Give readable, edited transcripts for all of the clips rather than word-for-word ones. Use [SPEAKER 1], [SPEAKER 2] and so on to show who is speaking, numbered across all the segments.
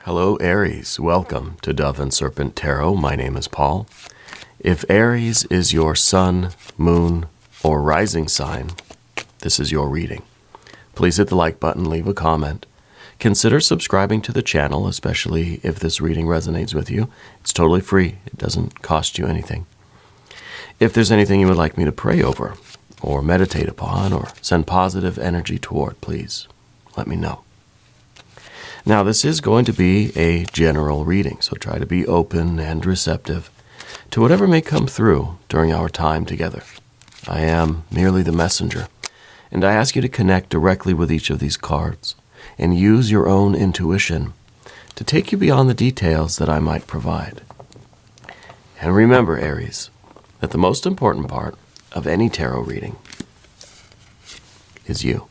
[SPEAKER 1] Hello, Aries. Welcome to Dove and Serpent Tarot. My name is Paul. If Aries is your sun, moon, or rising sign, this is your reading. Please hit the like button, leave a comment. Consider subscribing to the channel, especially if this reading resonates with you. It's totally free. It doesn't cost you anything. If there's anything you would like me to pray over, or meditate upon, or send positive energy toward, please let me know. Now, this is going to be a general reading, so try to be open and receptive to whatever may come through during our time together. I am merely the messenger, and I ask you to connect directly with each of these cards and use your own intuition to take you beyond the details that I might provide. And remember, Aries, that the most important part of any tarot reading is you.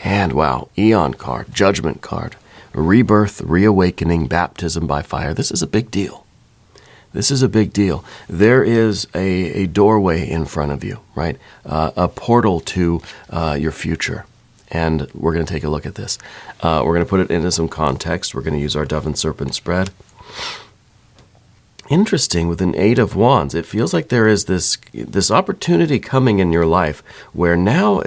[SPEAKER 1] And wow, Eon card, Judgment card, rebirth, reawakening, baptism by fire. This is a big deal. This is a big deal. There is a doorway in front of you, right? A portal to your future. And we're going to take a look at this. We're going to put it into some context. We're going to use our Dove and Serpent spread. Interesting, with an Eight of Wands, it feels like there is this opportunity coming in your life where now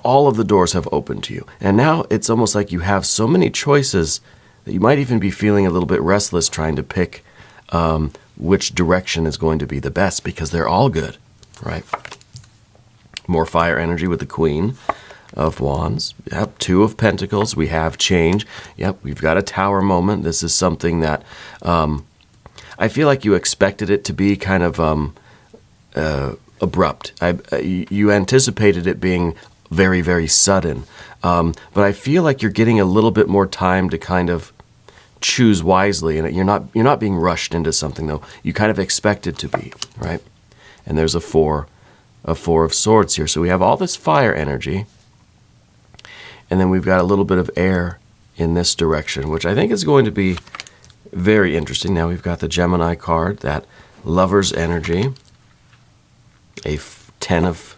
[SPEAKER 1] all of the doors have opened to you. And now it's almost like you have so many choices that you might even be feeling a little bit restless trying to pick which direction is going to be the best, because they're all good, right? More fire energy with the Queen of Wands. Yep, Two of Pentacles. We have change. Yep, we've got a Tower moment. This is something that I feel like you expected it to be kind of abrupt. You anticipated it being very, very sudden. But I feel like you're getting a little bit more time to kind of choose wisely, and you're not being rushed into something, though. You kind of expect it to be, right? And there's a Four of Swords here. So we have all this fire energy, and then we've got a little bit of air in this direction, which I think is going to be very interesting. Now we've got the Gemini card, that Lover's energy, a Ten of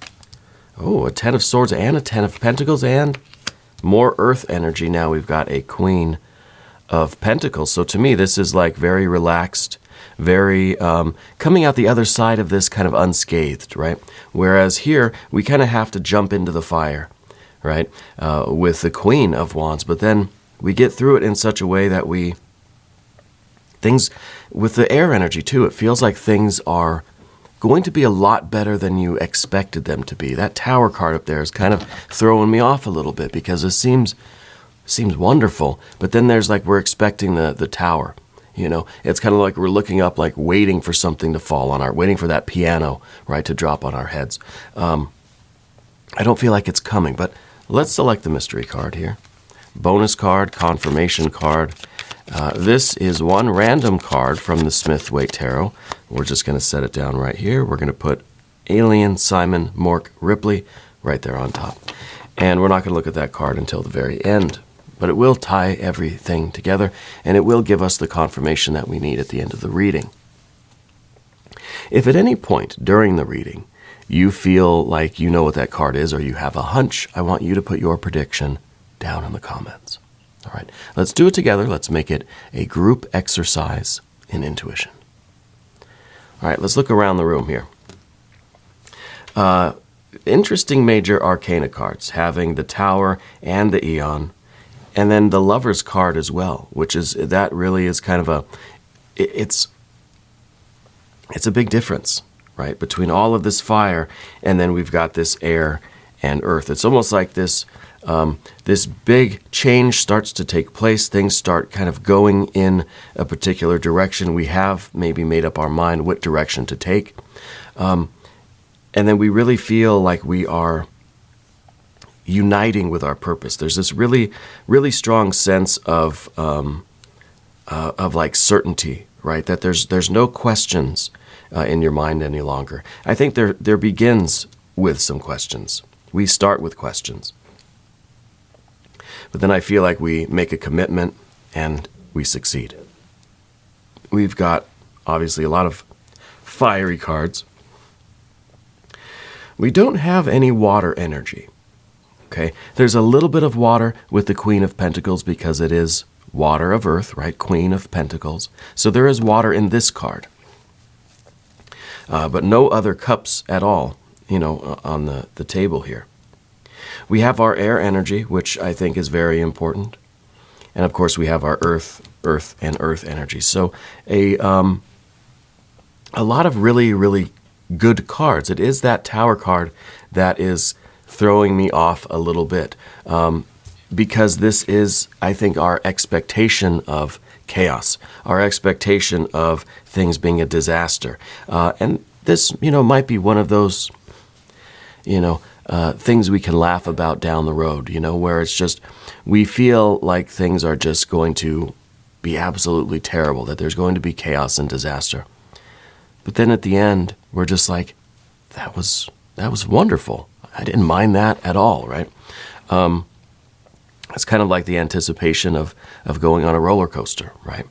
[SPEAKER 1] Swords and a Ten of Pentacles, and more Earth energy. Now we've got a Queen of Pentacles. So to me, this is like very relaxed, very coming out the other side of this kind of unscathed, right? Whereas here, we kind of have to jump into the fire, right, with the Queen of Wands. But then we get through it in such a way that things, with the air energy too, it feels like things are going to be a lot better than you expected them to be. That Tower card up there is kind of throwing me off a little bit, because it seems wonderful, but then there's like we're expecting the Tower. You know, it's kind of like we're looking up, like waiting for something to fall on waiting for that piano, right, to drop on our heads. I don't feel like it's coming, but let's select the mystery card here. Bonus card, confirmation card. This is one random card from the Smith-Waite Tarot. We're just going to set it down right here. We're going to put Alien Simon Mork Ripley right there on top. And we're not going to look at that card until the very end, but it will tie everything together, and it will give us the confirmation that we need at the end of the reading. If at any point during the reading you feel like you know what that card is, or you have a hunch, I want you to put your prediction down in the comments. All right, let's do it together. Let's make it a group exercise in intuition. All right, let's look around the room here. Interesting major arcana cards, having the Tower and the Eon, and then the Lover's card as well, that really is kind of it's a big difference, right, between all of this fire, and then we've got this air and earth. It's almost like this big change starts to take place. Things start kind of going in a particular direction. We have maybe made up our mind what direction to take. And then we really feel like we are uniting with our purpose. There's this really, really strong sense of like certainty, right? That there's no questions in your mind any longer. I think there begins with some questions. We start with questions. But then I feel like we make a commitment and we succeed. We've got, obviously, a lot of fiery cards. We don't have any water energy. Okay, there's a little bit of water with the Queen of Pentacles because it is water of earth, right? Queen of Pentacles. So there is water in this card. But no other cups at all, on the table here. We have our air energy, which I think is very important. And of course we have our earth energy. So a lot of really, really good cards. It is that Tower card that is throwing me off a little bit. Because this is, I think, our expectation of chaos, our expectation of things being a disaster. And this, might be one of those, things we can laugh about down the road, where it's just, we feel like things are just going to be absolutely terrible, that there's going to be chaos and disaster. But then at the end, we're just like, that was wonderful. I didn't mind that at all, right? It's kind of like the anticipation of going on a roller coaster, right?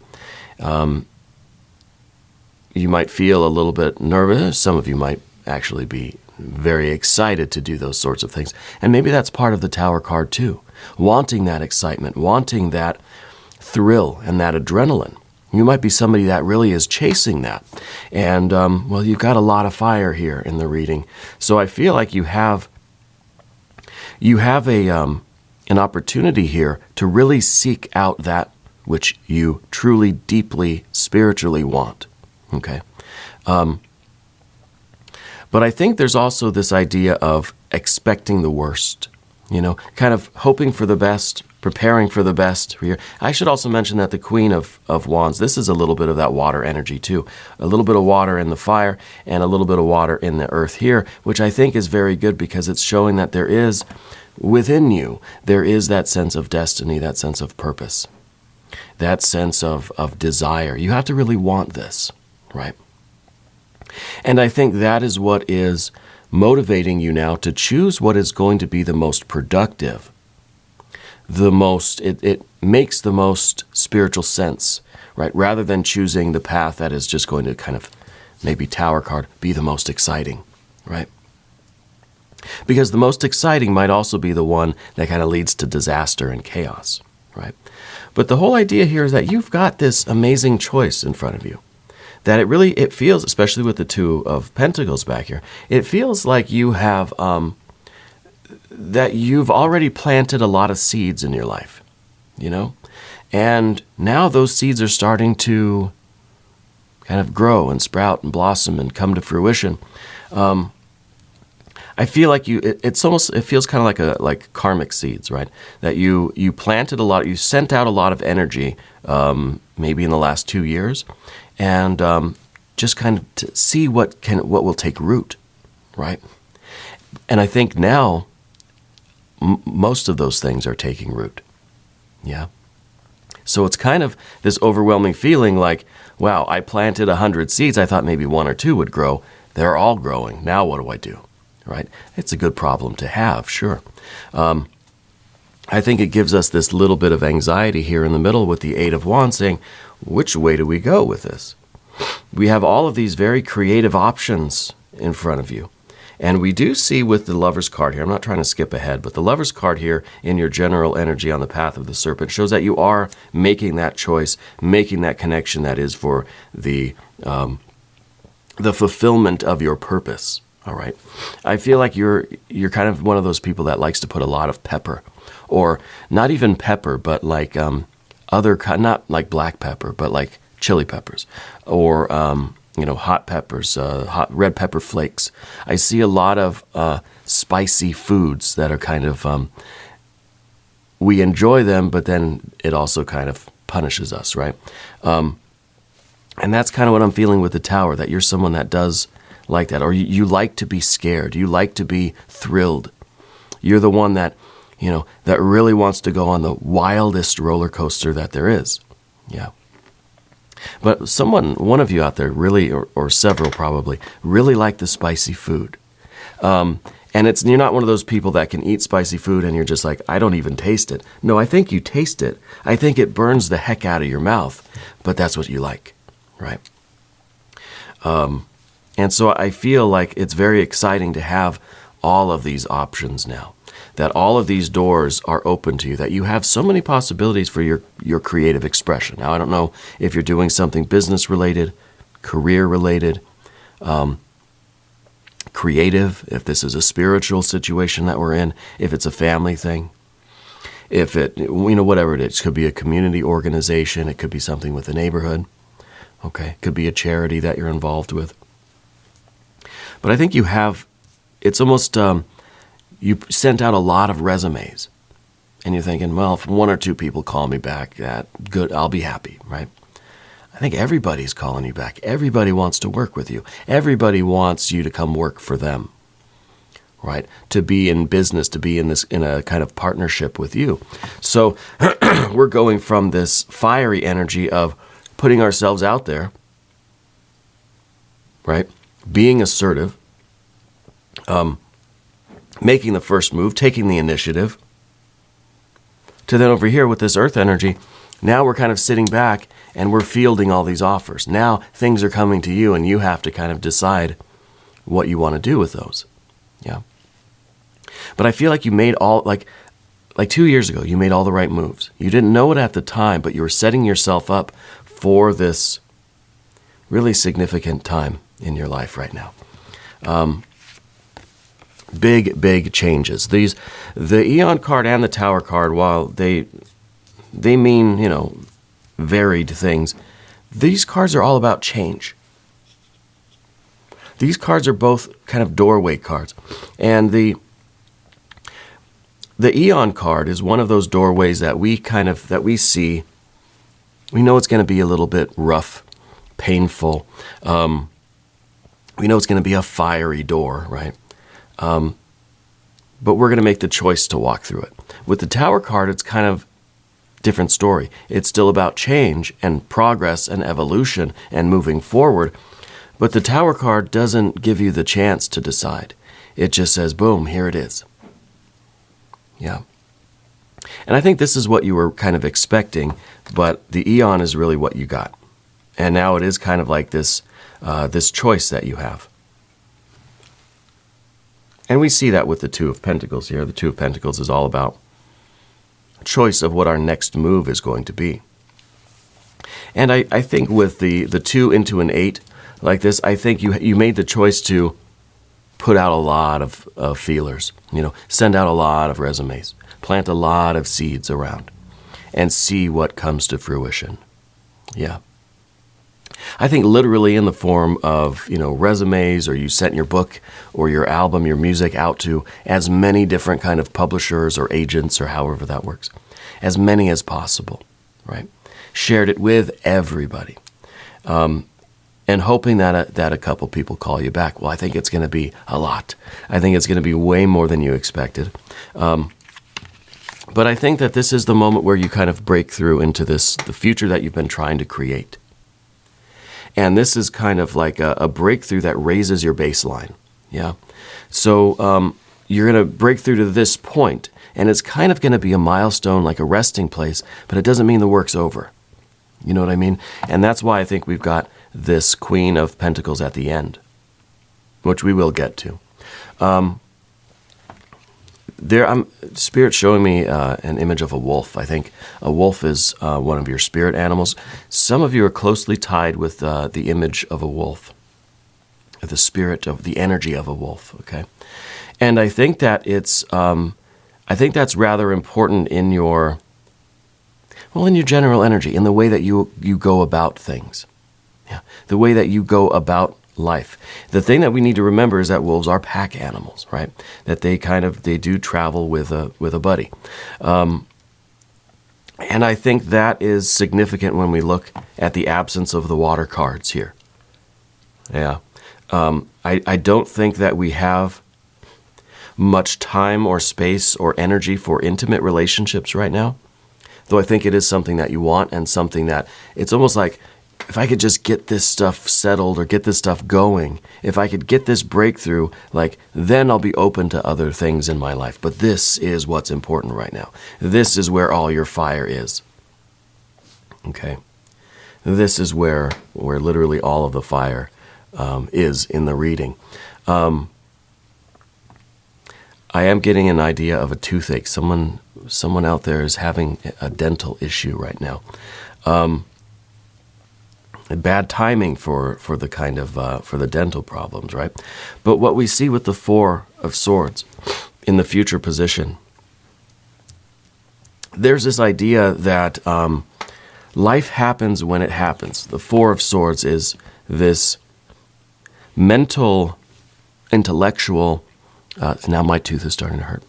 [SPEAKER 1] You might feel a little bit nervous. Some of you might actually be very excited to do those sorts of things. And maybe that's part of the Tower card too. Wanting that excitement, wanting that thrill and that adrenaline. You might be somebody that really is chasing that. And, you've got a lot of fire here in the reading. So I feel like you have an opportunity here to really seek out that which you truly, deeply, spiritually want. Okay? But I think there's also this idea of expecting the worst, kind of hoping for the best, preparing for the best. I should also mention that the Queen of Wands, this is a little bit of that water energy too. A little bit of water in the fire and a little bit of water in the earth here, which I think is very good because it's showing that there is, within you, there is that sense of destiny, that sense of purpose, that sense of desire. You have to really want this, right? And I think that is what is motivating you now to choose what is going to be the most productive, it makes the most spiritual sense, right? Rather than choosing the path that is just going to kind of, maybe Tower card, be the most exciting, right? Because the most exciting might also be the one that kind of leads to disaster and chaos, right? But the whole idea here is that you've got this amazing choice in front of you. That it feels, especially with the Two of Pentacles back here, it feels like you have, that you've already planted a lot of seeds in your life, And now those seeds are starting to kind of grow and sprout and blossom and come to fruition. I feel like it feels kind of like karmic seeds, right? That you planted a lot, you sent out a lot of energy, maybe in the last 2 years, and just kind of to see what will take root, right? And I think now most of those things are taking root, yeah. So it's kind of this overwhelming feeling like, wow, I planted 100 seeds. I thought maybe 1 or 2 would grow. They're all growing. Now what do I do? Right? It's a good problem to have, sure. I think it gives us this little bit of anxiety here in the middle with the Eight of Wands saying, which way do we go with this? We have all of these very creative options in front of you. And we do see with the Lover's card here, I'm not trying to skip ahead, but the Lover's card here in your general energy on the path of the Serpent shows that you are making that choice, making that connection that is for the fulfillment of your purpose. All right. I feel like you're kind of one of those people that likes to put a lot of pepper, or not even pepper, but like not like black pepper, but like chili peppers, or hot peppers, hot red pepper flakes. I see a lot of spicy foods that are kind of we enjoy them, but then it also kind of punishes us, right? And that's kind of what I'm feeling with the Tower. That you're someone that does like that, or you like to be scared, you like to be thrilled. You're the one that, that really wants to go on the wildest roller coaster that there is. Yeah. But one of you out there really, or several probably, really like the spicy food. And you're not one of those people that can eat spicy food and you're just like, I don't even taste it. No, I think you taste it. I think it burns the heck out of your mouth, but that's what you like, right? And so I feel like it's very exciting to have all of these options now. that all of these doors are open to you, that you have so many possibilities for your creative expression. Now, I don't know if you're doing something business-related, career-related, creative, if this is a spiritual situation that we're in, if it's a family thing, if it, whatever it is. It could be a community organization. It could be something with the neighborhood. Okay, it could be a charity that you're involved with. But I think it's almost, you sent out a lot of resumes. And you're thinking, well, if one or two people call me back, good, I'll be happy, right? I think everybody's calling you back. Everybody wants to work with you. Everybody wants you to come work for them, right? To be in business, to be in a kind of partnership with you. So we're going from this fiery energy of putting ourselves out there, right? Being assertive, making the first move, taking the initiative, to then over here with this earth energy, now we're kind of sitting back and we're fielding all these offers. Now things are coming to you and you have to kind of decide what you want to do with those. Yeah. But I feel like you made all, like 2 years ago, you made all the right moves. You didn't know it at the time, but you were setting yourself up for this really significant time in your life right now. Big changes. The Eon card and the Tower card, while they mean, varied things, these cards are all about change. These cards are both kind of doorway cards. And the Eon card is one of those doorways that we see. We know it's going to be a little bit rough, painful. We know it's going to be a fiery door, right? But we're going to make the choice to walk through it. With the Tower card, it's kind of different story. It's still about change and progress and evolution and moving forward. But the Tower card doesn't give you the chance to decide. It just says, boom, here it is. Yeah. And I think this is what you were kind of expecting, but the Eon is really what you got. And now it is kind of like this choice that you have. And we see that with the Two of Pentacles here. The Two of Pentacles is all about choice of what our next move is going to be. And I think with the 2 into an 8 like this, I think you made the choice to put out a lot of feelers, send out a lot of resumes, plant a lot of seeds around, and see what comes to fruition. Yeah. I think literally in the form of, resumes, or you sent your book or your album, your music out to as many different kind of publishers or agents or however that works, as many as possible, right? Shared it with everybody, and hoping that a couple people call you back. Well, I think it's going to be a lot. I think it's going to be way more than you expected. But I think that this is the moment where you kind of break through into the future that you've been trying to create. And this is kind of like a breakthrough that raises your baseline. Yeah. So you're going to break through to this point, and it's kind of going to be a milestone, like a resting place, but it doesn't mean the work's over. You know what I mean? And that's why I think we've got this Queen of Pentacles at the end, which we will get to. Spirit showing me an image of a wolf. I think a wolf is one of your spirit animals. Some of you are closely tied with the image of a wolf, the spirit of the energy of a wolf. Okay, and I think that I think that's rather important in your general energy, in the way that you go about things, yeah, the way that you go about life. The thing that we need to remember is that wolves are pack animals, right? That they do travel with a buddy. And I think that is significant when we look at the absence of the water cards here. Yeah. I don't think that we have much time or space or energy for intimate relationships right now, though I think it is something that you want, and something that it's almost like, if I could just get this stuff settled or get this stuff going, if I could get this breakthrough, then I'll be open to other things in my life. But this is what's important right now. This is where all your fire is. Okay? This is where literally all of the fire is in the reading. I am getting an idea of a toothache. Someone out there is having a dental issue right now. Bad timing for the kind of for the dental problems, right? But what we see with the Four of Swords in the future position, there's this idea that life happens when it happens. The Four of Swords is this mental, intellectual. Now my tooth is starting to hurt.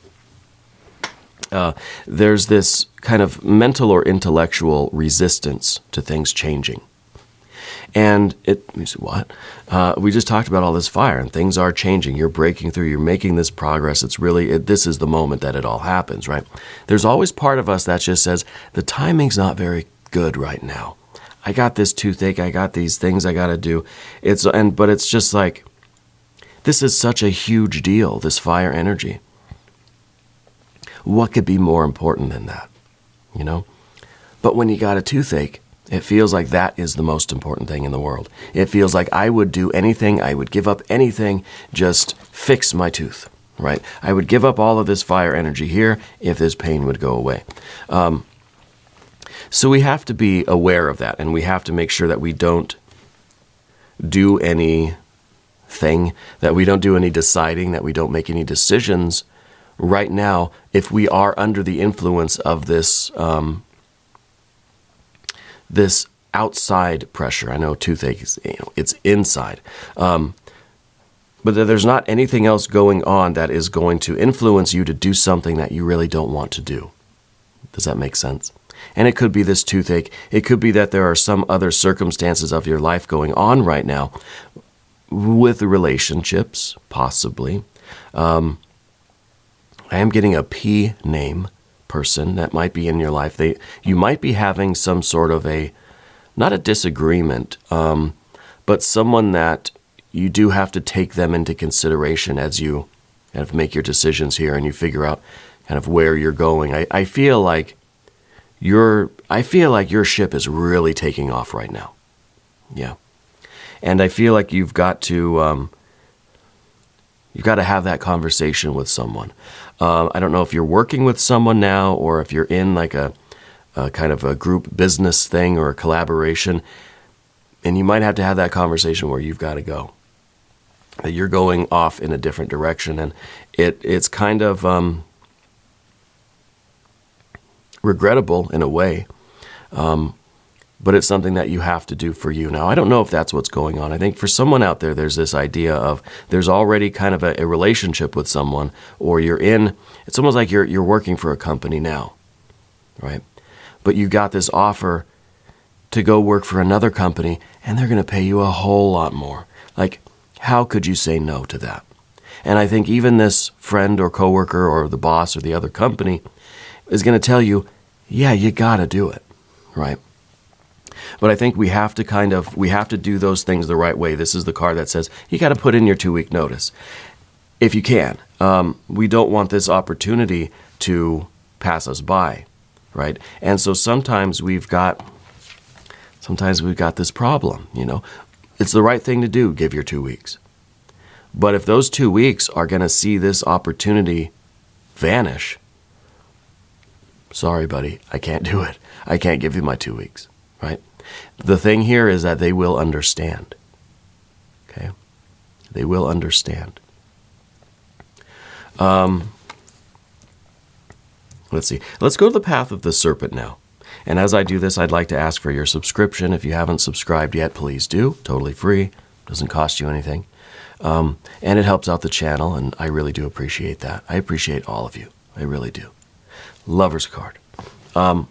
[SPEAKER 1] There's this kind of mental or intellectual resistance to things changing. And we just talked about all this fire, and things are changing. You're breaking through. You're making this progress. It's really, this is the moment that it all happens, right? There's always part of us that just says, the timing's not very good right now. I got this toothache. I got these things I got to do. But it's just like, this is such a huge deal, this fire energy. What could be more important than that, you know? But when you got a toothache, it feels like that is the most important thing in the world. It feels like I would do anything, I would give up anything, just fix my tooth, right? I would give up all of this fire energy here if this pain would go away. So we have to be aware of that, and we have to make sure that we don't do anything, that we don't do any deciding, that we don't make any decisions right now if we are under the influence of this this outside pressure. I know toothache is, it's inside. But there's not anything else going on that is going to influence you to do something that you really don't want to do. Does that make sense? And it could be this toothache. It could be that there are some other circumstances of your life going on right now with relationships, possibly. I am getting a P name person that might be in your life. You might be having some sort of not a disagreement, but someone that you do have to take them into consideration as you kind of make your decisions here and you figure out kind of where you're going. I feel like your ship is really taking off right now. Yeah. And I feel like you've got to have that conversation with someone. I don't know if you're working with someone now or if you're in like a kind of a group business thing or a collaboration, and you might have to have that conversation where you've got to go. That you're going off in a different direction, and it's kind of regrettable in a way, but it's something that you have to do for you. Now, I don't know if that's what's going on. I think for someone out there, there's this idea of there's already kind of a relationship with someone, or it's almost like you're working for a company now, right? But you got this offer to go work for another company, and they're going to pay you a whole lot more. Like, how could you say no to that? And I think even this friend or coworker or the boss or the other company is going to tell you, yeah, you got to do it, right? But I think we have to do those things the right way. This is the card that says you got to put in your 2-week notice if you can. We don't want this opportunity to pass us by, right? And so sometimes we've got this problem, you know. It's the right thing to do, give your 2 weeks. But if those 2 weeks are going to see this opportunity vanish, sorry, buddy, I can't do it. I can't give you my 2 weeks, right? The thing here is that they will understand, okay? They will understand. Let's see. Let's go to the path of the serpent now. And as I do this, I'd like to ask for your subscription. If you haven't subscribed yet, please do. Totally free. Doesn't cost you anything. And it helps out the channel, and I really do appreciate that. I appreciate all of you. I really do. Lover's card. The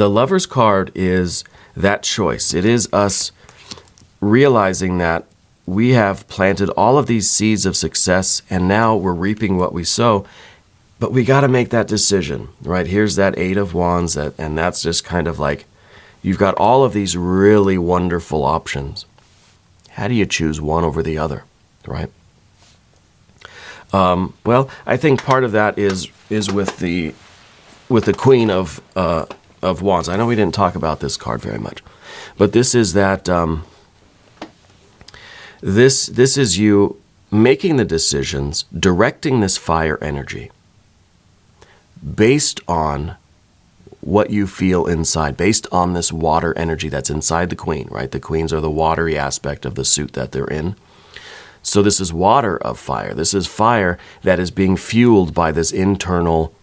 [SPEAKER 1] Lover's card is that choice. It is us realizing that we have planted all of these seeds of success, and now we're reaping what we sow. But we got to make that decision, right? Here's that 8 of Wands, and that's just kind of like, you've got all of these really wonderful options. How do you choose one over the other, right? Well, I think part of that is with the Queen of Wands. I know we didn't talk about this card very much, but this is that this is you making the decisions, directing this fire energy based on what you feel inside, based on this water energy that's inside the queen, right? The queens are the watery aspect of the suit that they're in. So this is water of fire. This is fire that is being fueled by this internal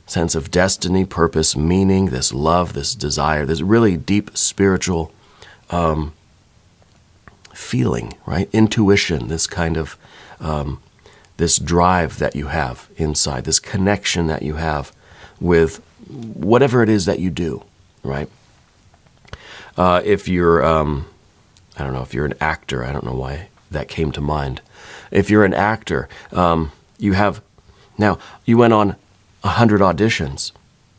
[SPEAKER 1] sense of destiny, purpose, meaning, this love, this desire, this really deep spiritual feeling, right? Intuition, this kind of, this drive that you have inside, this connection that you have with whatever it is that you do, right? If you're, I don't know, if you're an actor, I don't know why that came to mind. If you're an actor, you went on 100 auditions.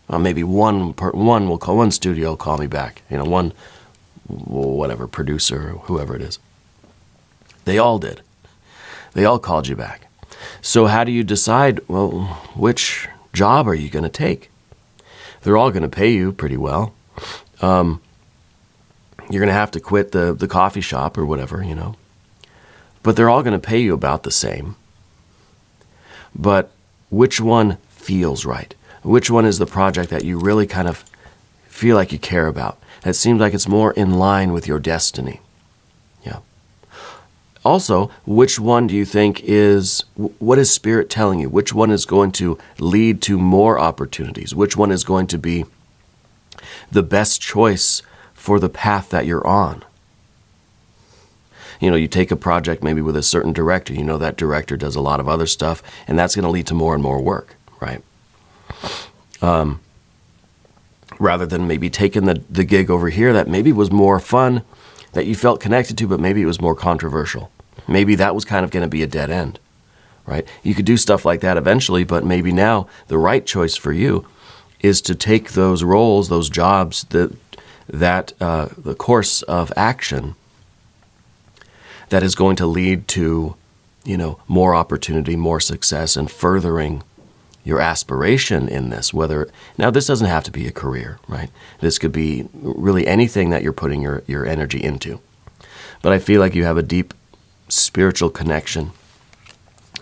[SPEAKER 1] Maybe one studio will call me back. One, whatever, producer, whoever it is. They all did. They all called you back. So how do you decide, well, which job are you going to take? They're all going to pay you pretty well. You're going to have to quit the coffee shop or whatever, But they're all going to pay you about the same. But which one feels right? Which one is the project that you really kind of feel like you care about? It seems like it's more in line with your destiny. Yeah. Also, which one do you think what is Spirit telling you? Which one is going to lead to more opportunities? Which one is going to be the best choice for the path that you're on? You take a project maybe with a certain director. That director does a lot of other stuff, and that's going to lead to more and more work, right? Rather than maybe taking the gig over here that maybe was more fun, that you felt connected to, but maybe it was more controversial. Maybe that was kind of going to be a dead end, right? You could do stuff like that eventually, but maybe now the right choice for you is to take those roles, those jobs, the course of action that is going to lead to, more opportunity, more success, and furthering your aspiration in this. Now this doesn't have to be a career, right? This could be really anything that you're putting your energy into. But I feel like you have a deep spiritual connection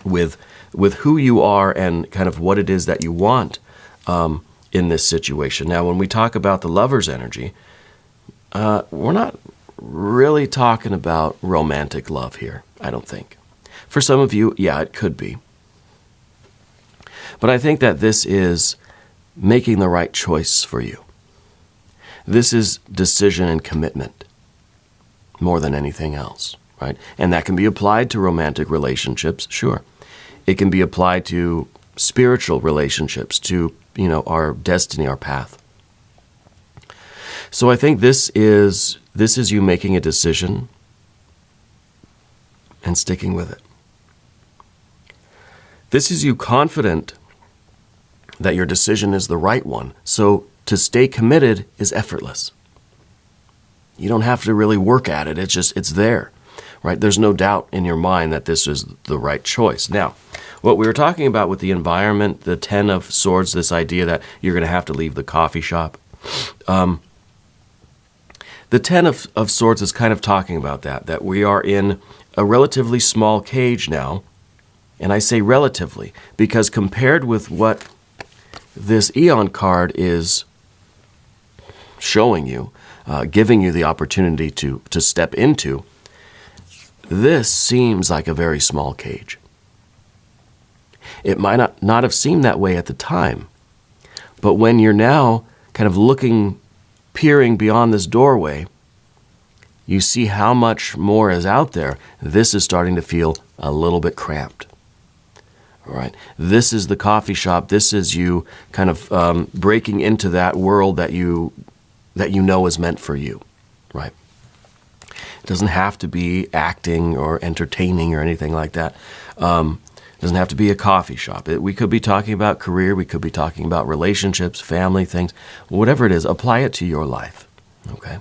[SPEAKER 1] with who you are and kind of what it is that you want in this situation. Now, when we talk about the lover's energy, we're not really talking about romantic love here, I don't think. For some of you, yeah, it could be. But I think that this is making the right choice for you. This is decision and commitment more than anything else, right? And that can be applied to romantic relationships, sure. It can be applied to spiritual relationships, to, our destiny, our path. So I think this is you making a decision and sticking with it. This is you confident that your decision is the right one. So to stay committed is effortless. You don't have to really work at it. It's there, right? There's no doubt in your mind that this is the right choice. Now, what we were talking about with the environment, the 10 of Swords, this idea that you're going to have to leave the coffee shop. The 10 of Swords is kind of talking about that we are in a relatively small cage now. And I say relatively because compared with what this Eon card is showing you, giving you the opportunity to step into, this seems like a very small cage. It might not have seemed that way at the time, but when you're now kind of peering beyond this doorway, you see how much more is out there. This is starting to feel a little bit cramped. All right. This is the coffee shop. This is you kind of breaking into that world that you know is meant for you, right? It doesn't have to be acting or entertaining or anything like that. It doesn't have to be a coffee shop. We could be talking about career. We could be talking about relationships, family things, whatever it is. Apply it to your life, okay?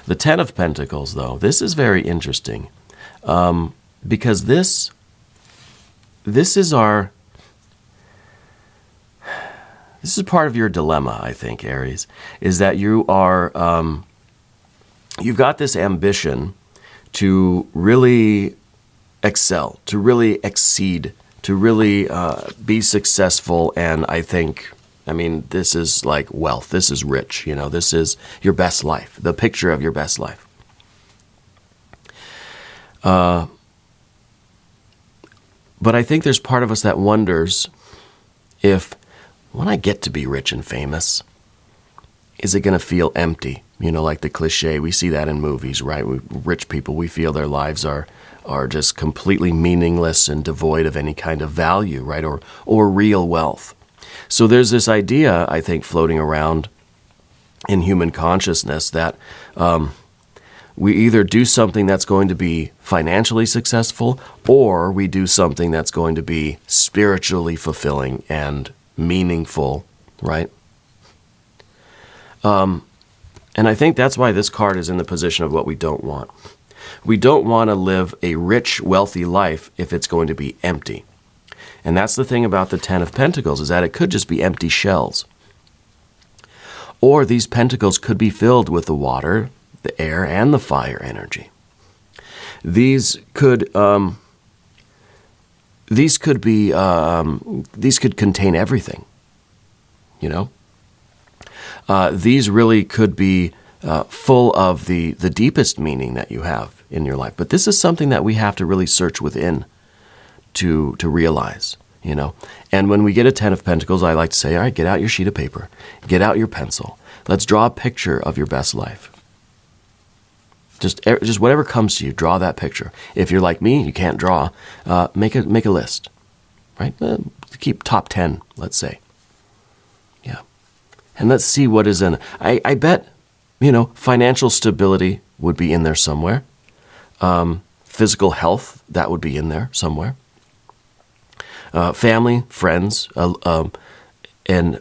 [SPEAKER 1] The 10 of Pentacles, though, this is very interesting because this is part of your dilemma, I think, Aries, is that you are, you've got this ambition to really excel, to really exceed, to really be successful. And I mean, this is like wealth. This is rich. This is your best life, the picture of your best life. But I think there's part of us that wonders if, when I get to be rich and famous, is it going to feel empty? Like the cliche, we see that in movies, right? Rich people, we feel their lives are just completely meaningless and devoid of any kind of value, right? Or real wealth. So there's this idea, I think, floating around in human consciousness that we either do something that's going to be financially successful, or we do something that's going to be spiritually fulfilling and meaningful, right? And I think that's why this card is in the position of what we don't want. We don't want to live a rich, wealthy life if it's going to be empty. And that's the thing about the Ten of Pentacles, is that it could just be empty shells. Or these pentacles could be filled with the water, the air, and the fire energy. These could contain everything. These really could be full of the deepest meaning that you have in your life. But this is something that we have to really search within to realize, And when we get a Ten of Pentacles, I like to say, all right, get out your sheet of paper, get out your pencil. Let's draw a picture of your best life. Just whatever comes to you, draw that picture. If you're like me, you can't draw, make a list, right? Keep top 10, let's say. Yeah. And let's see what is in it. I bet, financial stability would be in there somewhere. Physical health, that would be in there somewhere. Family, friends, and an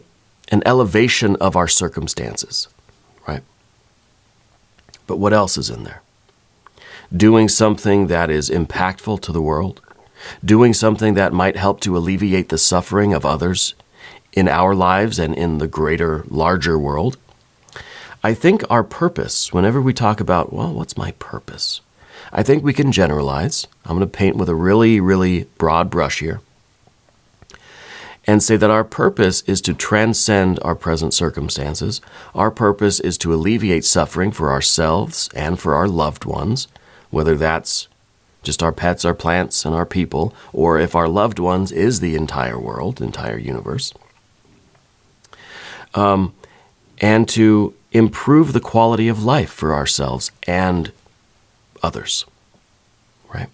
[SPEAKER 1] elevation of our circumstances, right? But what else is in there? Doing something that is impactful to the world. Doing something that might help to alleviate the suffering of others in our lives and in the greater, larger world. I think our purpose, whenever we talk about, well, what's my purpose? I think we can generalize. I'm going to paint with a really, really broad brush here and say that our purpose is to transcend our present circumstances. Our purpose is to alleviate suffering for ourselves and for our loved ones, whether that's just our pets, our plants, and our people, or if our loved ones is the entire world, entire universe. And to improve the quality of life for ourselves and others, right?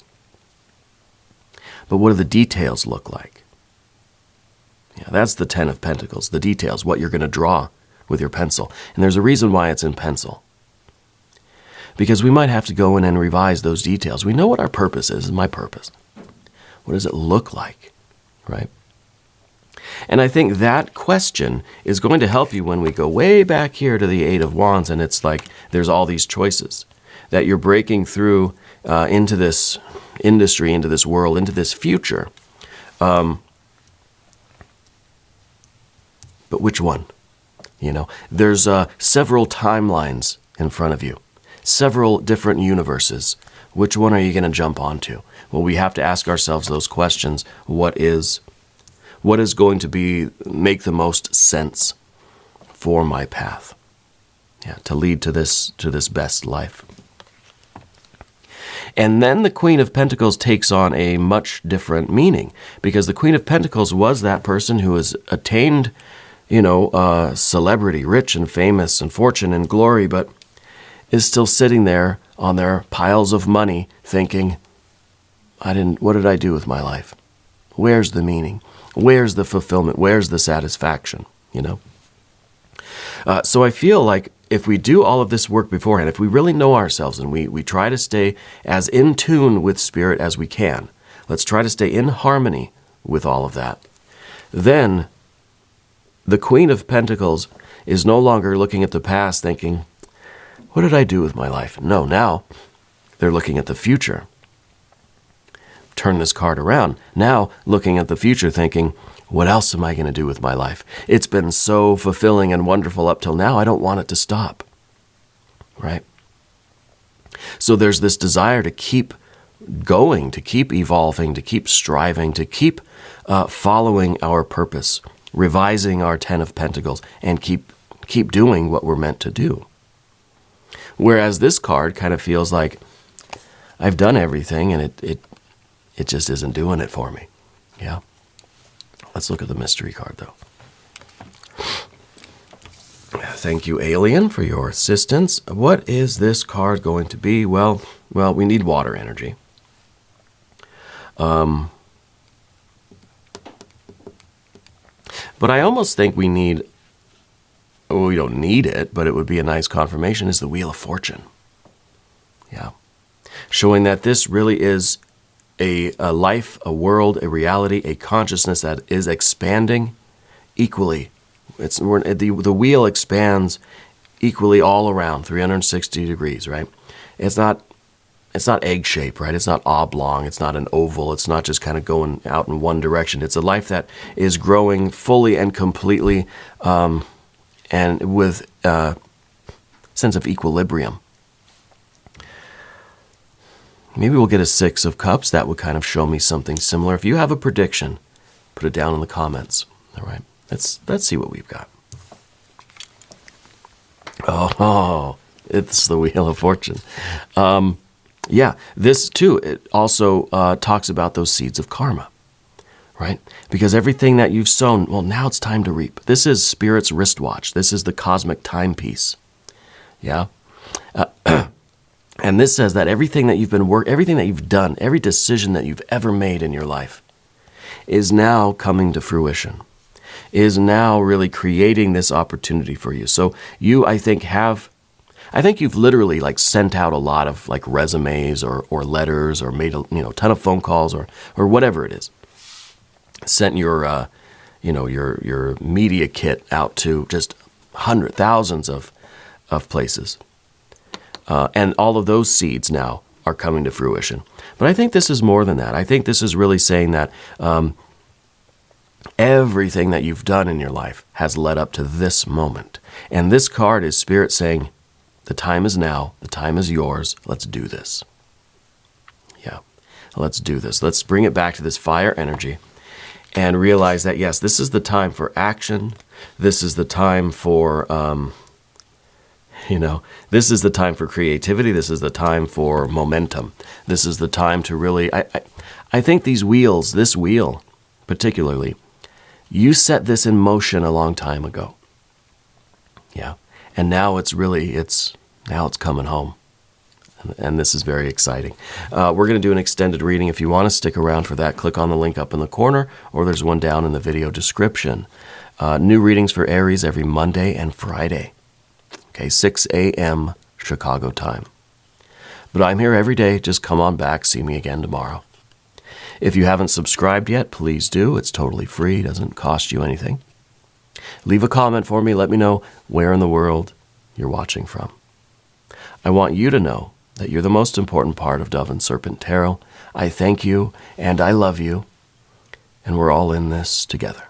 [SPEAKER 1] But what do the details look like? Yeah, that's the Ten of Pentacles, the details, what you're going to draw with your pencil. And there's a reason why it's in pencil. Because we might have to go in and revise those details. We know what our purpose is, my purpose. What does it look like, right? And I think that question is going to help you when we go way back here to the Eight of Wands, and it's like there's all these choices that you're breaking through into this industry, into this world, into this future. But which one? There's several timelines in front of you, several different universes. Which one are you going to jump onto? Well, we have to ask ourselves those questions. What is going to make the most sense for my path? Yeah, to lead to this best life. And then the Queen of Pentacles takes on a much different meaning, because the Queen of Pentacles was that person who has attained celebrity, rich and famous and fortune and glory, but is still sitting there on their piles of money thinking, what did I do with my life? Where's the meaning? Where's the fulfillment? Where's the satisfaction? So I feel like if we do all of this work beforehand, if we really know ourselves and we try to stay as in tune with spirit as we can, let's try to stay in harmony with all of that, then the Queen of Pentacles is no longer looking at the past thinking, what did I do with my life? No, now they're looking at the future. Turn this card around. Now looking at the future thinking, what else am I going to do with my life? It's been so fulfilling and wonderful up till now. I don't want it to stop. Right? So there's this desire to keep going, to keep evolving, to keep striving, to keep following our purpose, revising our 10 of Pentacles, and keep doing what we're meant to do. Whereas this card kind of feels like I've done everything and it just isn't doing it for me. Yeah. Let's look at the mystery card, though. Thank you, Alien, for your assistance. What is this card going to be? Well, we need water energy. But I almost think we need, well, we don't need it, but it would be a nice confirmation, is the Wheel of Fortune. Yeah. Showing that this really is a life, a world, a reality, a consciousness that is expanding equally. The wheel expands equally all around, 360 degrees, right? It's not egg-shaped, right? It's not oblong. It's not an oval. It's not just kind of going out in one direction. It's a life that is growing fully and completely, and with a sense of equilibrium. Maybe we'll get a 6 of Cups. That would kind of show me something similar. If you have a prediction, put it down in the comments. All right, let's see what we've got. Oh, it's the Wheel of Fortune. Yeah, this too, it also talks about those seeds of karma, right? Because everything that you've sown, well, now it's time to reap. This is Spirit's wristwatch. This is the cosmic timepiece. Yeah. And this says that everything that everything that you've done, every decision that you've ever made in your life is now coming to fruition, is now really creating this opportunity for you. So you, I think you've literally like sent out a lot of like resumes or letters, or made a ton of phone calls or whatever it is. Sent your your media kit out to just thousands of places. And all of those seeds now are coming to fruition. But I think this is more than that. I think this is really saying that everything that you've done in your life has led up to this moment. And this card is Spirit saying, the time is now. The time is yours. Let's do this. Yeah, let's do this. Let's bring it back to this fire energy and realize that, yes, this is the time for action. This is the time for... this is the time for creativity. This is the time for momentum. This is the time to really, I think this wheel particularly, you set this in motion a long time ago. Yeah. And now now it's coming home. And this is very exciting. We're going to do an extended reading. If you want to stick around for that, click on the link up in the corner, or there's one down in the video description. New readings for Aries every Monday and Friday. Okay, 6 a.m. Chicago time. But I'm here every day. Just come on back. See me again tomorrow. If you haven't subscribed yet, please do. It's totally free. It doesn't cost you anything. Leave a comment for me. Let me know where in the world you're watching from. I want you to know that you're the most important part of Dove and Serpent Tarot. I thank you and I love you. And we're all in this together.